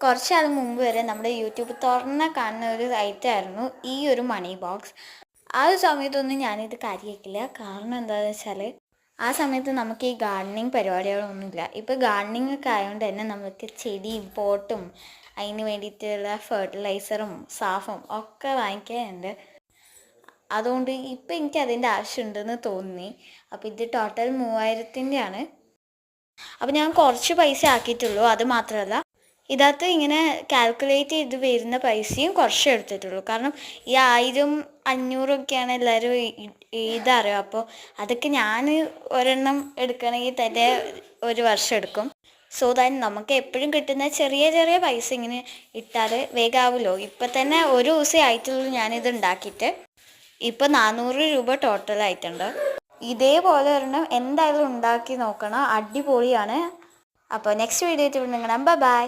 കുറച്ച് നാൾ മുമ്പ് വരെ നമ്മുടെ യൂട്യൂബ് തുറന്നാൽ കാണുന്ന ഒരു ഐറ്റമായിരുന്നു ഈ ഒരു മണി ബോക്സ്. ആ ഒരു സമയത്തൊന്നും ഞാനിത് കാര്യമാക്കില്ല. കാരണം എന്താണെന്ന് വെച്ചാൽ ആ സമയത്ത് നമുക്ക് ഈ ഗാർഡനിങ് പരിപാടികളൊന്നുമില്ല. ഇപ്പോൾ ഗാർഡനിങ് ഒക്കെ ആയതുകൊണ്ട് തന്നെ നമുക്ക് ചെടിയും പോട്ടും അതിന് വേണ്ടിയിട്ടുള്ള ഫെർട്ടിലൈസറും സാഫും ഒക്കെ വാങ്ങിക്കാനുണ്ട്. അതുകൊണ്ട് ഇപ്പം എനിക്ക് അതിൻ്റെ ആവശ്യമുണ്ടെന്ന് തോന്നി. അപ്പോൾ ഇത് ടോട്ടൽ 3000-ൻ്റെ ആണ്. അപ്പോൾ ഞാൻ കുറച്ച് പൈസ ആക്കിയിട്ടുള്ളൂ. അത് മാത്രമല്ല, ഇതിനകത്ത് ഇങ്ങനെ കാൽക്കുലേറ്റ് ചെയ്ത് വരുന്ന പൈസയും കുറച്ച് എടുത്തിട്ടുള്ളൂ. കാരണം ഈ 1000-500 എല്ലാവരും എഴുതാറിയോ. അപ്പോൾ അതൊക്കെ ഞാൻ ഒരെണ്ണം എടുക്കണമെങ്കിൽ തന്നെ 1 വർഷം എടുക്കും. സോ ദാറ്റ് നമുക്ക് എപ്പോഴും കിട്ടുന്ന ചെറിയ ചെറിയ പൈസ ഇങ്ങനെ ഇട്ടാൽ വേഗമാവുമല്ലോ. ഇപ്പം തന്നെ ഒരു ദിവസമേ ആയിട്ടുള്ളൂ ഞാനിത് ഉണ്ടാക്കിയിട്ട്. ഇപ്പം 400 രൂപ ടോട്ടലായിട്ടുണ്ട്. ഇതേപോലെ ഒരെണ്ണം എന്തായാലും ഉണ്ടാക്കി നോക്കണം, അടിപൊളിയാണ്. അപ്പോൾ നെക്സ്റ്റ് വീഡിയോ ആയിട്ട് നിങ്ങൾ ബൈ.